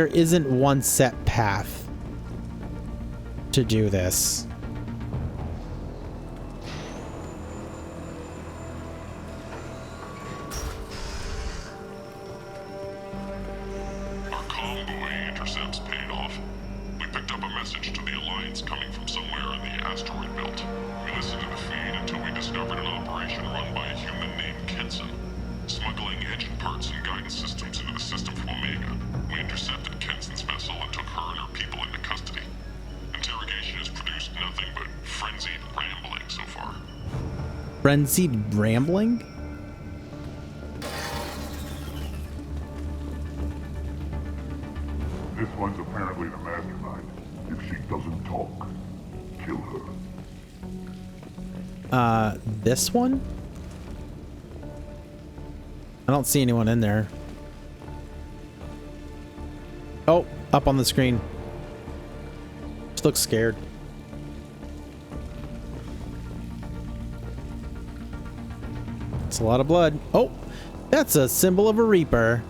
isn't one set path to do this. Our convoy intercepts paid off. We picked up a message to the Alliance coming from somewhere in the asteroid belt. We listened to the feed until we discovered an operation run by a human named Kenson, smuggling engine parts and guidance systems into the system from Omega. We intercepted Kenson's vessel and took her and her people into custody. Interrogation has produced nothing but frenzied rambling so far. Frenzied rambling? This one's apparently the mastermind. If she doesn't talk, kill her. This one? I don't see anyone in there. Oh, up on the screen. Just looks scared. It's a lot of blood. Oh, that's a symbol of a Reaper.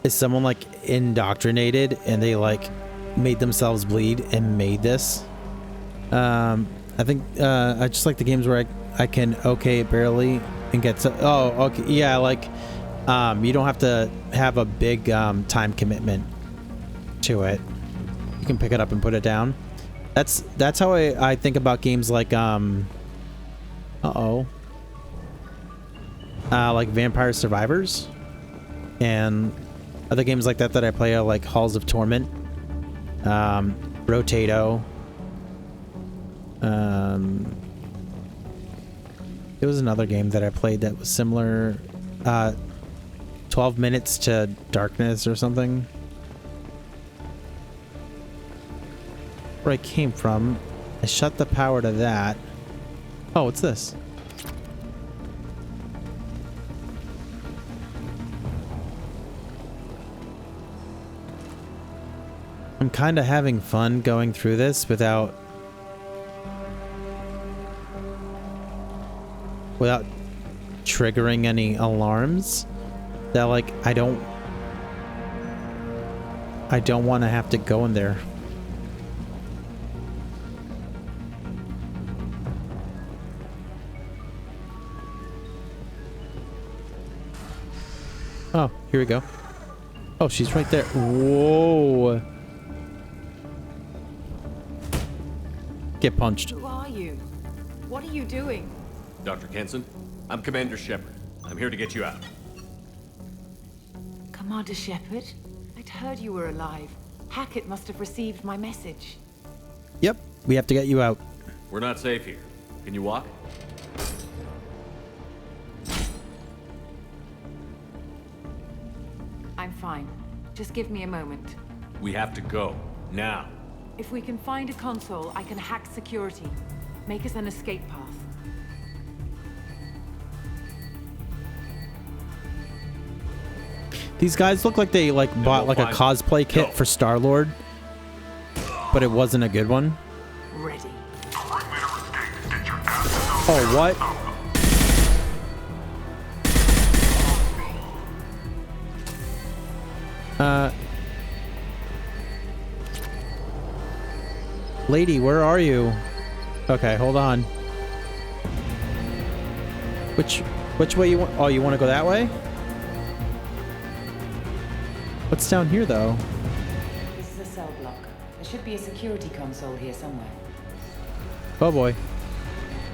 Is someone like indoctrinated and they like made themselves bleed and made this? I think I just like the games where I can okay it barely and get to, oh okay, yeah, like you don't have to have a big time commitment to it. You can pick it up and put it down. That's how I think about games like like Vampire Survivors and other games like that I play are like Halls of Torment, Rotato. There was another game that I played that was similar. 12 Minutes to Darkness or something. Where I came from. I shut the power to that. Oh, what's this? I'm kind of having fun going through this without triggering any alarms that like I don't want to have to go in there. Oh, here we go. Oh, she's right there. Whoa. Get punched. Who are you? What are you doing? Dr. Kenson, I'm Commander Shepard. I'm here to get you out. Commander Shepard? I'd heard you were alive. Hackett must have received my message. Yep, we have to get you out. We're not safe here. Can you walk? I'm fine. Just give me a moment. We have to go. Now. If we can find a console, I can hack security. Make us an escape path. These guys look like they like bought like a cosplay kit for Star-Lord, but it wasn't a good one. Ready. Oh, what? Lady, where are you? Okay, hold on. Which way you want? Oh, you want to go that way? What's down here, though? This is a cell block. There should be a security console here somewhere. Oh boy.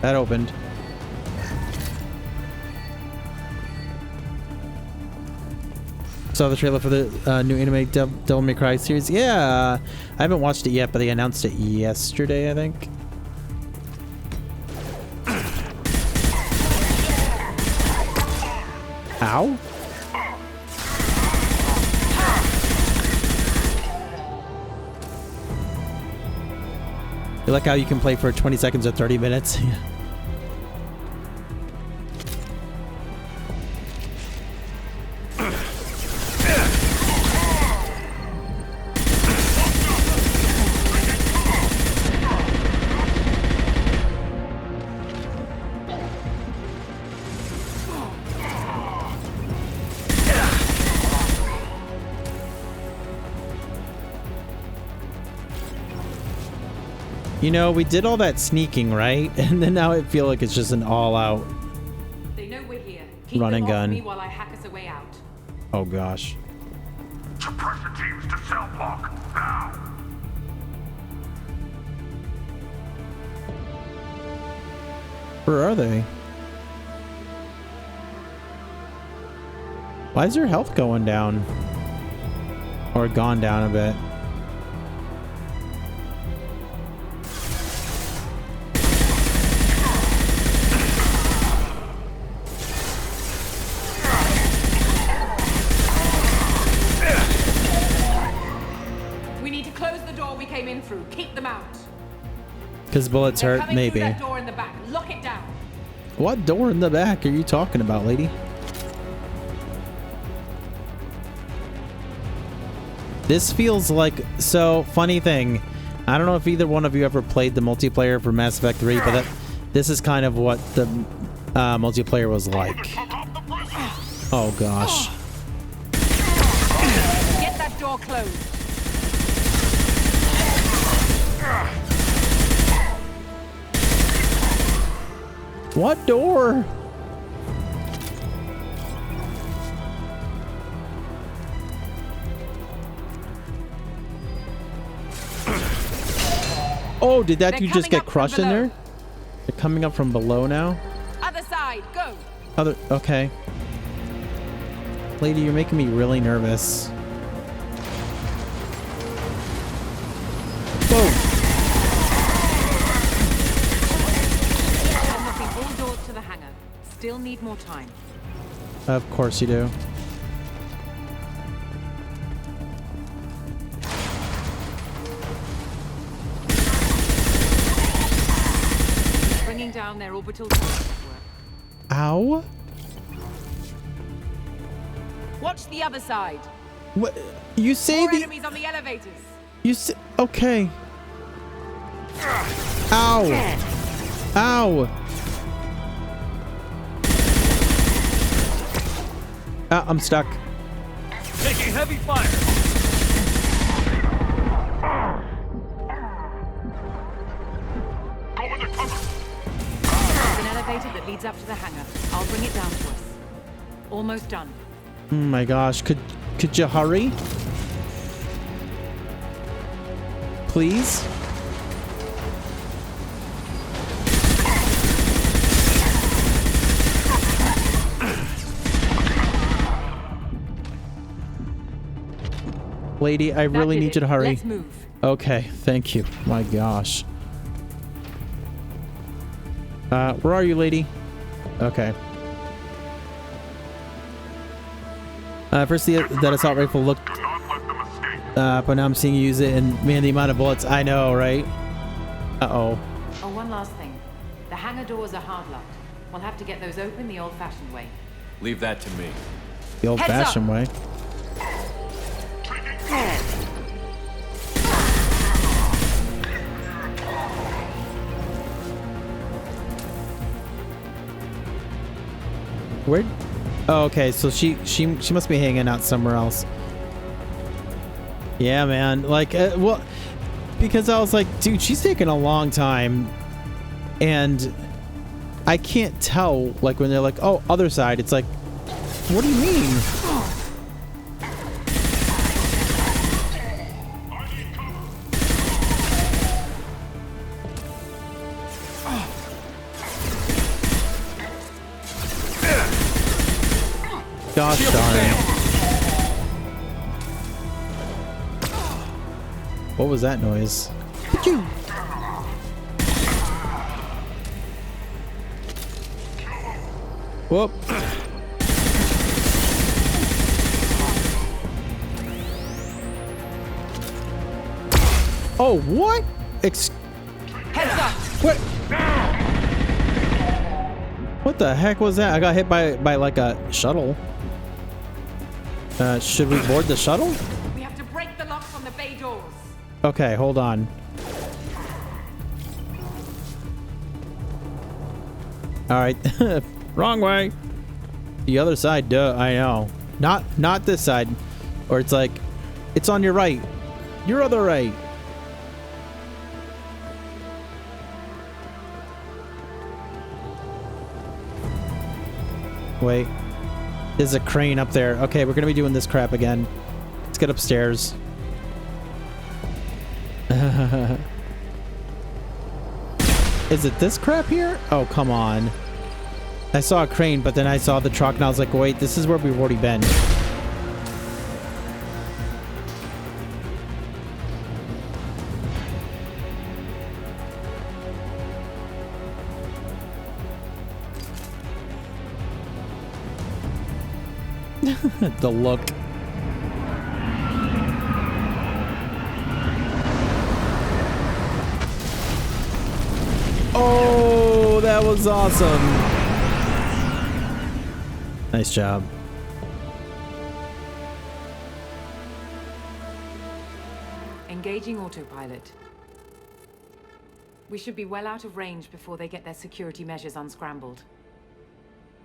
That opened. Saw the trailer for the new anime Devil May Cry series. Yeah, I haven't watched it yet, but they announced it yesterday, I think. Ow. You like how you can play for 20 seconds or 30 minutes? You know, we did all that sneaking, right? And then now I feel like it's just an all-out They know we're here. Keep run and them off gun. me while I hack us a way out. Oh gosh. Suppressor teams to cell block, now! Where are they? Why is their health going down? Or gone down a bit? We need to close the door we came in through. Keep them out. Because bullets They're hurt? coming Maybe. through that door in the back. Lock it down. What door in the back are you talking about, lady? This feels like... So, funny thing. I don't know if either one of you ever played the multiplayer for Mass Effect 3, but this is kind of what the multiplayer was like. Oh, gosh. Get that door closed. What door? Oh, did that They're dude just coming get up from crushed in below. there? They're coming up from below now? Other side, go. Okay. Lady, you're making me really nervous. Whoa! Unlocking all doors to the hangar. Still need more time. Of course you do. Bringing down their orbital network. Ow! Watch the other side. What? You say More the... enemies on the elevators. You say... Okay. Ow! Ow! I'm stuck. Taking heavy fire. Go into cover! There's an elevator that leads up to the hangar. I'll bring it down to us. Almost done. Oh my gosh. Could you hurry? Please? Lady, I really need you to hurry. Let's move. Okay, thank you. My gosh. Where are you, lady? Okay. First, that assault rifle looked... Do not let them escape! but now I'm seeing you use it, and man, the amount of bullets... I know, right? Uh-oh. Oh, one last thing. The hangar doors are hard locked. We'll have to get those open the old-fashioned way. Leave that to me. The old-fashioned way. Where? Oh, okay, so she must be hanging out somewhere else. Yeah, man. Like, well, because I was like, dude, she's taking a long time, and I can't tell. Like when they're like, oh, other side. It's like, what do you mean? Gosh darn. What was that noise? Achoo! Whoop. Oh, what? Heads up! What? What the heck was that? I got hit by like a shuttle. Should we board the shuttle? We have to break the locks on the bay doors. Okay, hold on. All right. Wrong way. The other side, duh, I know. Not this side. Or it's like, it's on your right. Your other right. Wait. There's a crane up there. Okay, we're gonna be doing this crap again. Let's get upstairs. Is it this crap here? Oh, come on. I saw a crane, but then I saw the truck and I was like, wait, this is where we've already been. The look. Oh, that was awesome. Nice job. Engaging autopilot. We should be well out of range before they get their security measures unscrambled.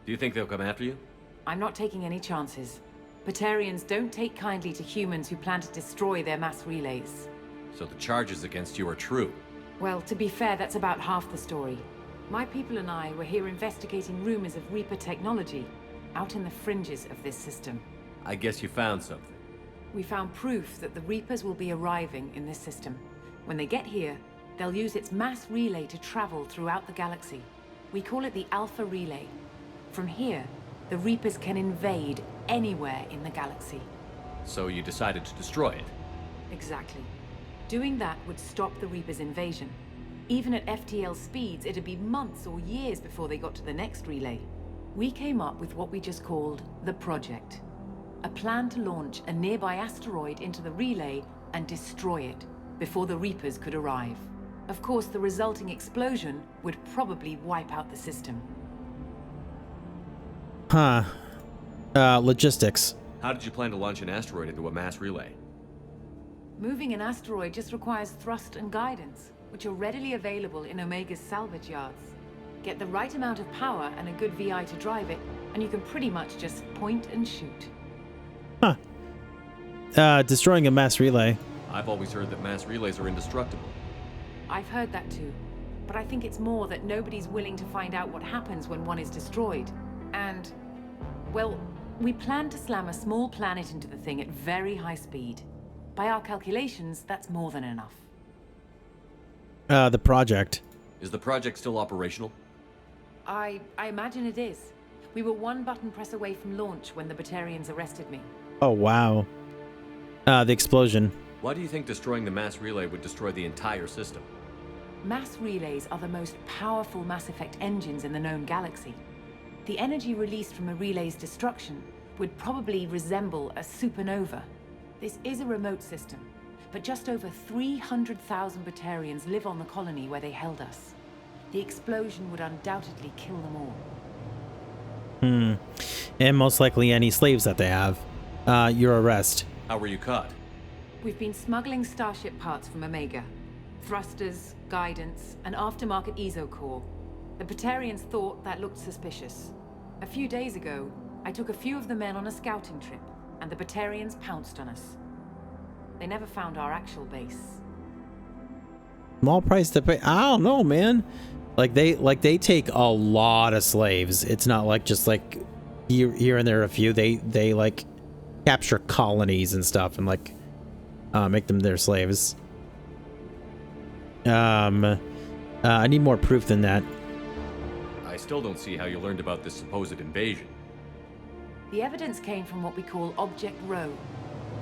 Do you think they'll come after you? I'm not taking any chances. Batarians don't take kindly to humans who plan to destroy their mass relays. So the charges against you are true. Well, to be fair, that's about half the story. My people and I were here investigating rumors of Reaper technology, out in the fringes of this system. I guess you found something. We found proof that the Reapers will be arriving in this system. When they get here, they'll use its mass relay to travel throughout the galaxy. We call it the Alpha Relay. From here, the Reapers can invade anywhere in the galaxy. So you decided to destroy it? Exactly. Doing that would stop the Reapers' invasion. Even at FTL speeds, it'd be months or years before they got to the next relay. We came up with what we just called the Project. A plan to launch a nearby asteroid into the relay and destroy it before the Reapers could arrive. Of course, the resulting explosion would probably wipe out the system. Huh. Logistics. How did you plan to launch an asteroid into a mass relay? Moving an asteroid just requires thrust and guidance, which are readily available in Omega's salvage yards. Get the right amount of power and a good VI to drive it, and you can pretty much just point and shoot. Huh. Destroying a mass relay. I've always heard that mass relays are indestructible. I've heard that too, but I think it's more that nobody's willing to find out what happens when one is destroyed. And, well, we plan to slam a small planet into the thing at very high speed. By our calculations, that's more than enough. The project. Is the project still operational? I imagine it is. We were one button press away from launch when the Batarians arrested me. Oh, wow. The explosion. Why do you think destroying the mass relay would destroy the entire system? Mass relays are the most powerful Mass Effect engines in the known galaxy. The energy released from a relay's destruction would probably resemble a supernova. This is a remote system, but just over 300,000 Batarians live on the colony where they held us. The explosion would undoubtedly kill them all. And most likely any slaves that they have. Your arrest. How were you caught? We've been smuggling Starship parts from Omega. Thrusters, guidance, and aftermarket ESO core. The Batarians thought that looked suspicious. A few days ago, I took a few of the men on a scouting trip, and the Batarians pounced on us. They never found our actual base. Small price to pay. I don't know, man. Like they take a lot of slaves. It's not like just like here and there a few. They like capture colonies and stuff and like make them their slaves. I need more proof than that. I still don't see how you learned about this supposed invasion. The evidence came from what we call Object Row.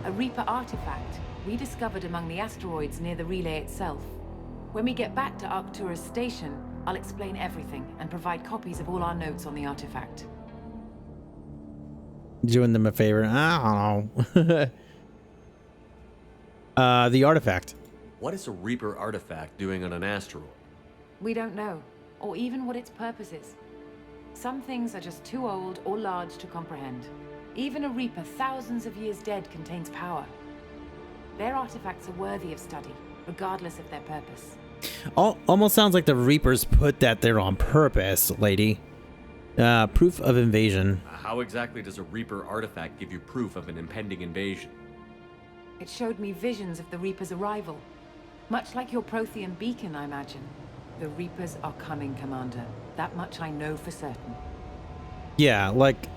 A Reaper artifact rediscovered among the asteroids near the relay itself. When we get back to Arcturus Station, I'll explain everything and provide copies of all our notes on the artifact. Doing them a favor. I don't know. The artifact. What is a Reaper artifact doing on an asteroid? We don't know, or even what its purpose is. Some things are just too old or large to comprehend. Even a Reaper thousands of years dead contains power. Their artifacts are worthy of study, regardless of their purpose. Almost sounds like the Reapers put that there on purpose, lady. Proof of invasion. How exactly does a Reaper artifact give you proof of an impending invasion? It showed me visions of the Reaper's arrival. Much like your Prothean beacon, I imagine. The Reapers are coming, Commander. That much I know for certain. Yeah, like,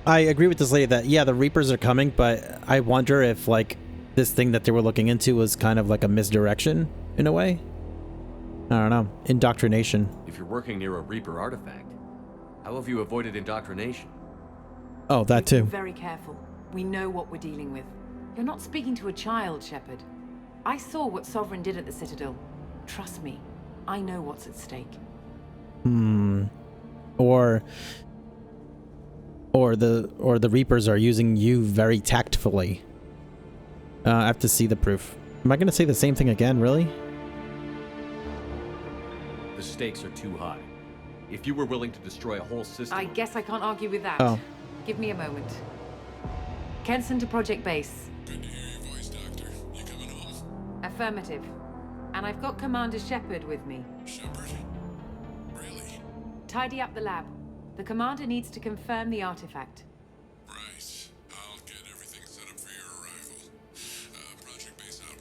I agree with this lady that, yeah, the Reapers are coming, but I wonder if, like, this thing that they were looking into was kind of like a misdirection, in a way. I don't know. Indoctrination. If you're working near a Reaper artifact, how have you avoided indoctrination? Oh, that too. Be very careful. We know what we're dealing with. You're not speaking to a child, Shepard. I saw what Sovereign did at the Citadel. Trust me, I know what's at stake. Or the Reapers are using you very tactfully. I have to see the proof. Am I going to say the same thing again, really? The stakes are too high. If you were willing to destroy a whole system... I guess I can't argue with that. Oh. Give me a moment. Kenson to Project Base. Good to hear your voice, Doctor. You coming home? Affirmative. And I've got Commander Shepard with me. Shepard? Really? Tidy up the lab. The Commander needs to confirm the artifact. Right. I'll get everything set up for your arrival. Project Base out.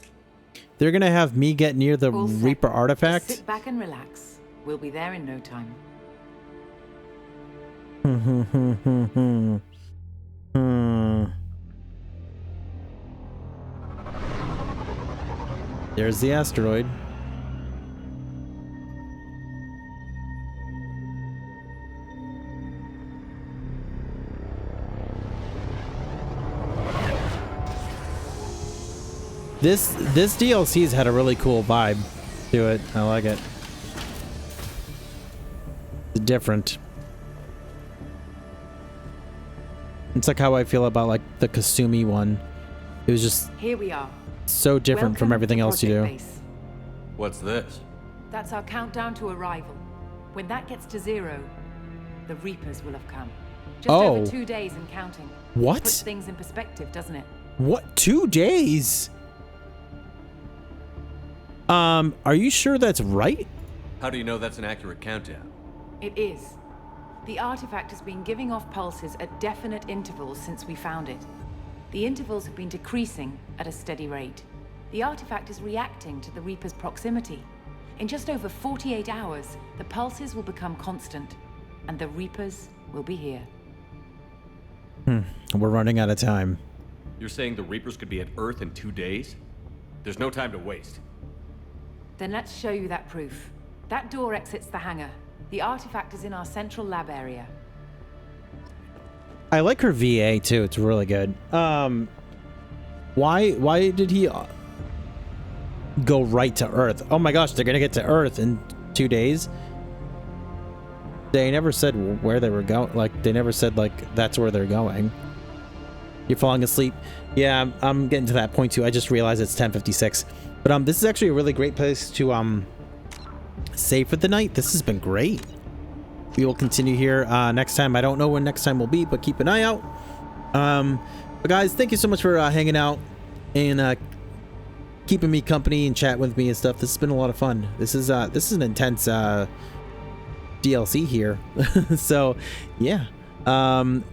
They're going to have me get near the All set. Reaper Just artifact? sit back and relax. We'll be there in no time. There's the asteroid. This DLC's had a really cool vibe to it. I like it. It's different. It's like how I feel about like the Kasumi one. It was just Here we are. so different from Welcome everything to else you do. Project Base. What's this? That's our countdown to arrival. When that gets to 0, the Reapers will have come. Just Oh. over 2 days and counting. What? Puts things in perspective, doesn't it? What? 2 days? Are you sure that's right? How do you know that's an accurate countdown? It is. The artifact has been giving off pulses at definite intervals since we found it. The intervals have been decreasing at a steady rate. The artifact is reacting to the Reaper's proximity. In just over 48 hours, the pulses will become constant, and the Reapers will be here. We're running out of time. You're saying the Reapers could be at Earth in 2 days? There's no time to waste. Then let's show you that proof. That door exits the hangar. The artifact is in our central lab area. I like her VA too. It's really good. Why did he go right to Earth? Oh my gosh, they're gonna get to Earth in 2 days. They never said where they were going. Like, they never said like that's where they're going. You're falling asleep. Yeah, I'm getting to that point too. I just realized it's 10:56. But this is actually a really great place to save for the night. This has been great. We will continue here next time. I don't know when next time will be, but keep an eye out. But guys, thank you so much for hanging out and keeping me company and chat with me and stuff. This has been a lot of fun. This is an intense DLC here. So yeah,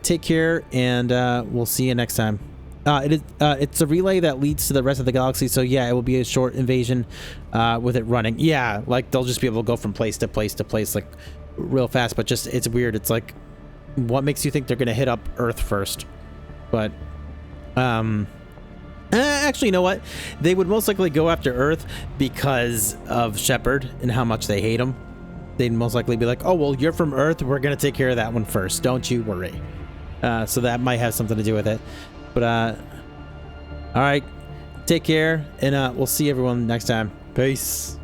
take care, and we'll see you next time. It's a relay that leads to the rest of the galaxy, so yeah, it will be a short invasion with it running. Yeah, like they'll just be able to go from place to place to place like real fast, but just it's weird. It's like, what makes you think they're gonna hit up Earth first? But actually, you know what? They would most likely go after Earth because of Shepard and how much they hate him. They'd most likely be like, oh well, you're from Earth, we're gonna take care of that one first, don't you worry. So that might have something to do with it. But All right. Take care, and we'll see everyone next time. Peace.